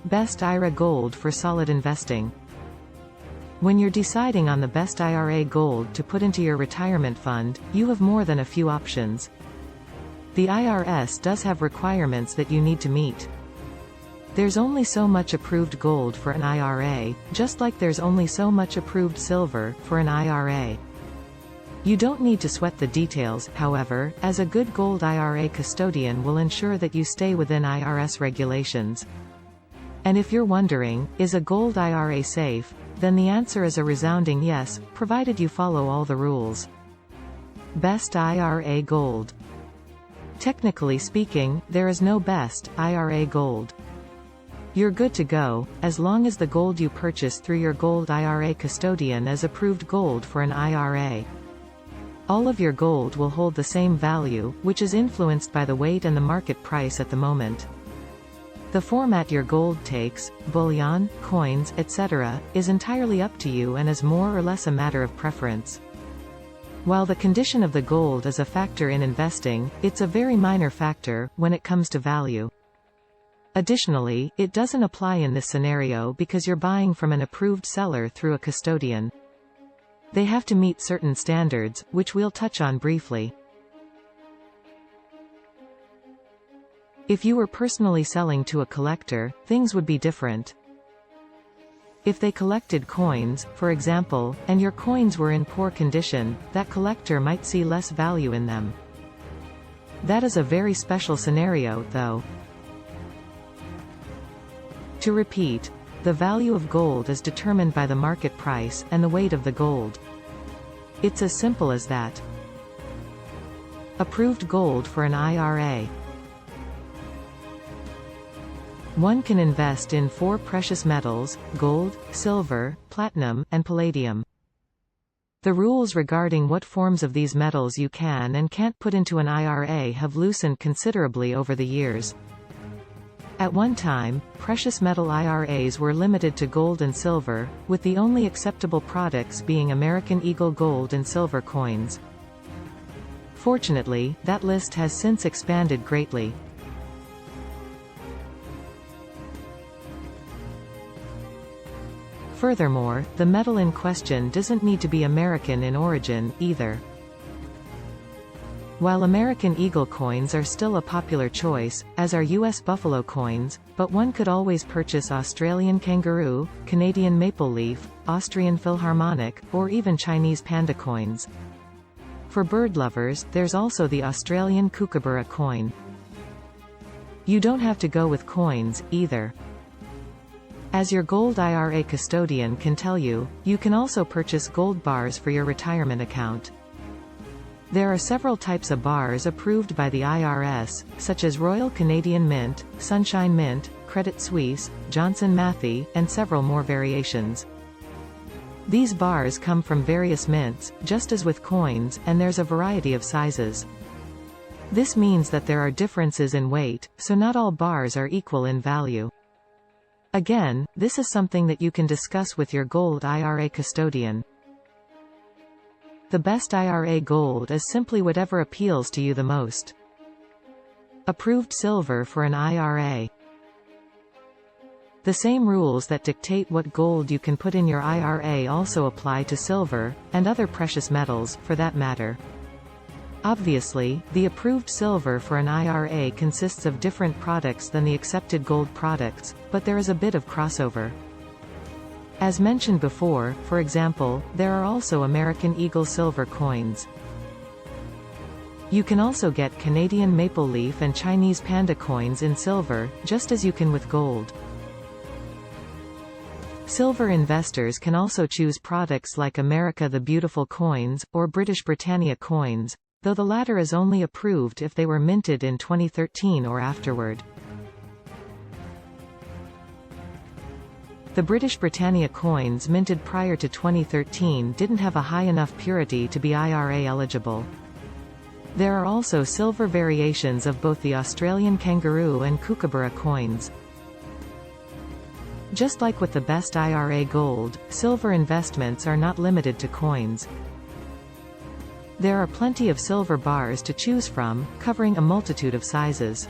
Best IRA gold for solid investing. When you're deciding on the best IRA gold to put into your retirement fund, you have more than a few options. The IRS does have requirements that you need to meet. There's only so much approved gold for an IRA, just like there's only so much approved silver for an IRA. You don't need to sweat the details, however, as a good gold IRA custodian will ensure that you stay within IRS regulations. And if you're wondering, is a gold IRA safe? Then the answer is a resounding yes, provided you follow all the rules. Best IRA gold. Technically speaking, there is no best IRA gold. You're good to go, as long as the gold you purchase through your gold IRA custodian is approved gold for an IRA. All of your gold will hold the same value, which is influenced by the weight and the market price at the moment. The format your gold takes, bullion, coins, etc., is entirely up to you and is more or less a matter of preference. While the condition of the gold is a factor in investing, it's a very minor factor when it comes to value. Additionally, it doesn't apply in this scenario because you're buying from an approved seller through a custodian. They have to meet certain standards, which we'll touch on briefly. If you were personally selling to a collector, things would be different. If they collected coins, for example, and your coins were in poor condition, that collector might see less value in them. That is a very special scenario, though. To repeat, the value of gold is determined by the market price and the weight of the gold. It's as simple as that. Approved gold for an IRA. One can invest in 4 precious metals: gold, silver, platinum, and palladium. The rules regarding what forms of these metals you can and can't put into an IRA have loosened considerably over the years. At one time, precious metal IRAs were limited to gold and silver, with the only acceptable products being American Eagle gold and silver coins. Fortunately, that list has since expanded greatly. Furthermore, the metal in question doesn't need to be American in origin, either. While American Eagle coins are still a popular choice, as are US Buffalo coins, but one could always purchase Australian Kangaroo, Canadian Maple Leaf, Austrian Philharmonic, or even Chinese Panda coins. For bird lovers, there's also the Australian Kookaburra coin. You don't have to go with coins, either. As your gold IRA custodian can tell you, you can also purchase gold bars for your retirement account. There are several types of bars approved by the IRS, such as Royal Canadian Mint, Sunshine Mint, Credit Suisse, Johnson Matthey, and several more variations. These bars come from various mints, just as with coins, and there's a variety of sizes. This means that there are differences in weight, so not all bars are equal in value. Again, this is something that you can discuss with your gold IRA custodian. The best IRA gold is simply whatever appeals to you the most. Approved silver for an IRA. The same rules that dictate what gold you can put in your IRA also apply to silver, and other precious metals, for that matter. Obviously, the approved silver for an IRA consists of different products than the accepted gold products, but there is a bit of crossover. As mentioned before, for example, there are also American Eagle silver coins. You can also get Canadian Maple Leaf and Chinese Panda coins in silver, just as you can with gold. Silver investors can also choose products like America the Beautiful coins, or British Britannia coins, though the latter is only approved if they were minted in 2013 or afterward. The British Britannia coins minted prior to 2013 didn't have a high enough purity to be IRA eligible. There are also silver variations of both the Australian Kangaroo and Kookaburra coins. Just like with the best IRA gold, silver investments are not limited to coins. There are plenty of silver bars to choose from, covering a multitude of sizes.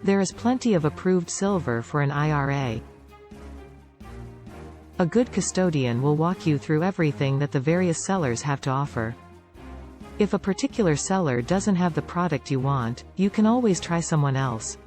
There is plenty of approved silver for an IRA. A good custodian will walk you through everything that the various sellers have to offer. If a particular seller doesn't have the product you want, you can always try someone else.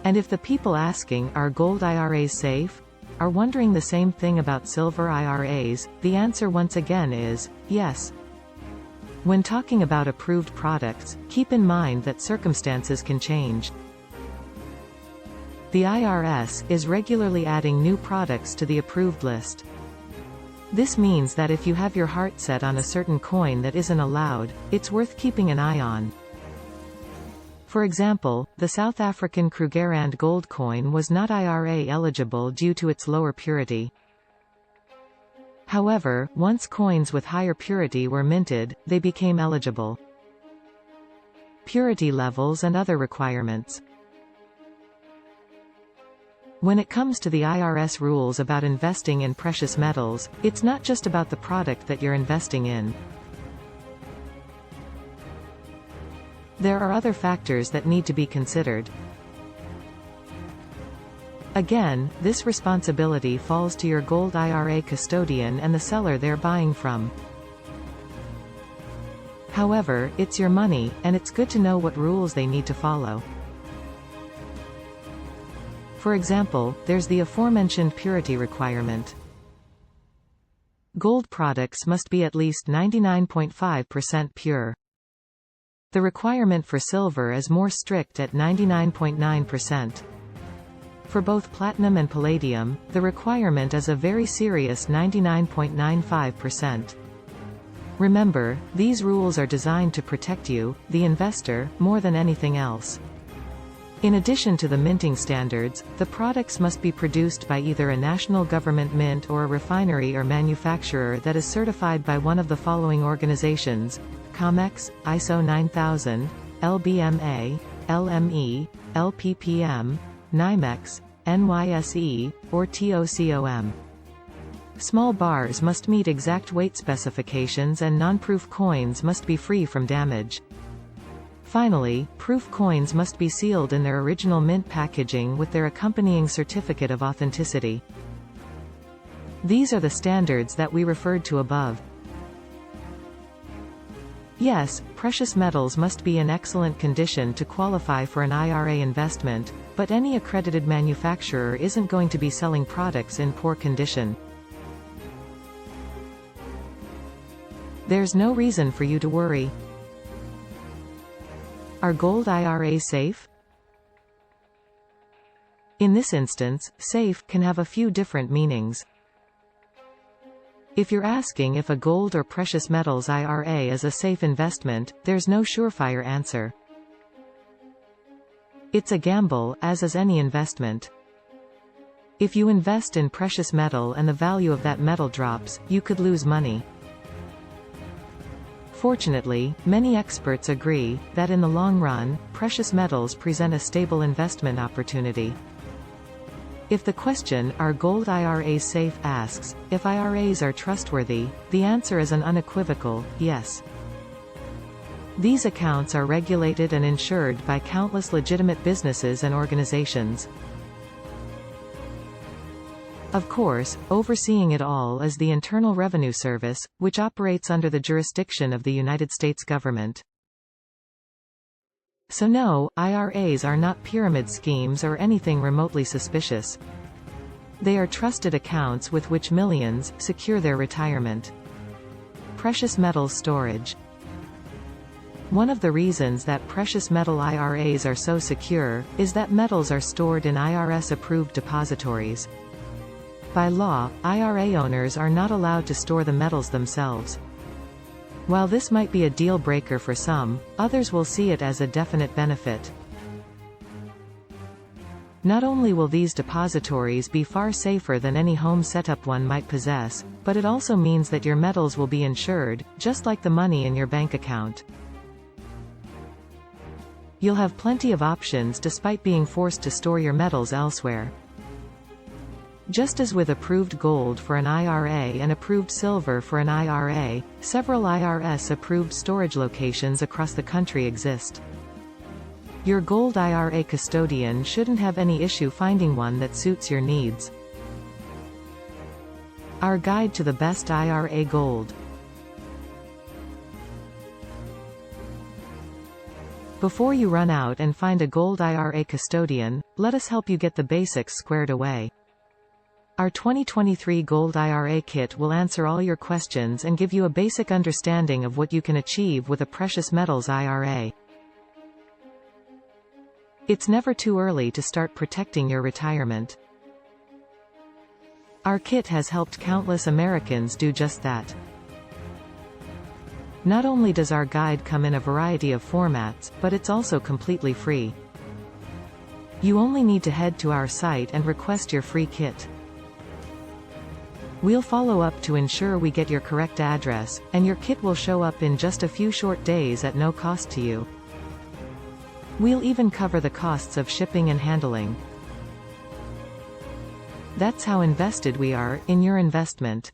And if the people asking, "Are gold IRAs safe?" are wondering the same thing about silver IRAs, the answer once again is, yes. When talking about approved products, keep in mind that circumstances can change. The IRS is regularly adding new products to the approved list. This means that if you have your heart set on a certain coin that isn't allowed, it's worth keeping an eye on. For example, the South African Krugerrand gold coin was not IRA eligible due to its lower purity. However, once coins with higher purity were minted, they became eligible. Purity levels and other requirements. When it comes to the IRS rules about investing in precious metals, it's not just about the product that you're investing in. There are other factors that need to be considered. Again, this responsibility falls to your gold IRA custodian and the seller they're buying from. However, it's your money, and it's good to know what rules they need to follow. For example, there's the aforementioned purity requirement. Gold products must be at least 99.5% pure. The requirement for silver is more strict at 99.9%. For both platinum and palladium, the requirement is a very serious 99.95%. Remember, these rules are designed to protect you, the investor, more than anything else. In addition to the minting standards, the products must be produced by either a national government mint or a refinery or manufacturer that is certified by one of the following organizations: COMEX, ISO 9000, LBMA, LME, LPPM, NYMEX, NYSE, or TOCOM. Small bars must meet exact weight specifications and non-proof coins must be free from damage. Finally, proof coins must be sealed in their original mint packaging with their accompanying certificate of authenticity. These are the standards that we referred to above. Yes, precious metals must be in excellent condition to qualify for an IRA investment, but any accredited manufacturer isn't going to be selling products in poor condition. There's no reason for you to worry. Are gold IRAs safe? In this instance, safe can have a few different meanings. If you're asking if a gold or precious metals IRA is a safe investment, there's no surefire answer. It's a gamble, as is any investment. If you invest in precious metal and the value of that metal drops, you could lose money. Fortunately, many experts agree that in the long run, precious metals present a stable investment opportunity. If the question, "Are gold IRAs safe?" asks, if IRAs are trustworthy, the answer is an unequivocal, yes. These accounts are regulated and insured by countless legitimate businesses and organizations. Of course, overseeing it all is the Internal Revenue Service, which operates under the jurisdiction of the United States government. So no, IRAs are not pyramid schemes or anything remotely suspicious. They are trusted accounts with which millions secure their retirement. Precious metals storage. One of the reasons that precious metal IRAs are so secure is that metals are stored in IRS-approved depositories. By law, IRA owners are not allowed to store the metals themselves. While this might be a deal breaker for some, others will see it as a definite benefit. Not only will these depositories be far safer than any home setup one might possess, but it also means that your metals will be insured, just like the money in your bank account. You'll have plenty of options despite being forced to store your metals elsewhere. Just as with approved gold for an IRA and approved silver for an IRA, several IRS-approved storage locations across the country exist. Your gold IRA custodian shouldn't have any issue finding one that suits your needs. Our guide to the best IRA gold. Before you run out and find a gold IRA custodian, let us help you get the basics squared away. Our 2023 Gold IRA Kit will answer all your questions and give you a basic understanding of what you can achieve with a precious metals IRA. It's never too early to start protecting your retirement. Our kit has helped countless Americans do just that. Not only does our guide come in a variety of formats, but it's also completely free. You only need to head to our site and request your free kit. We'll follow up to ensure we get your correct address, and your kit will show up in just a few short days at no cost to you. We'll even cover the costs of shipping and handling. That's how invested we are in your investment.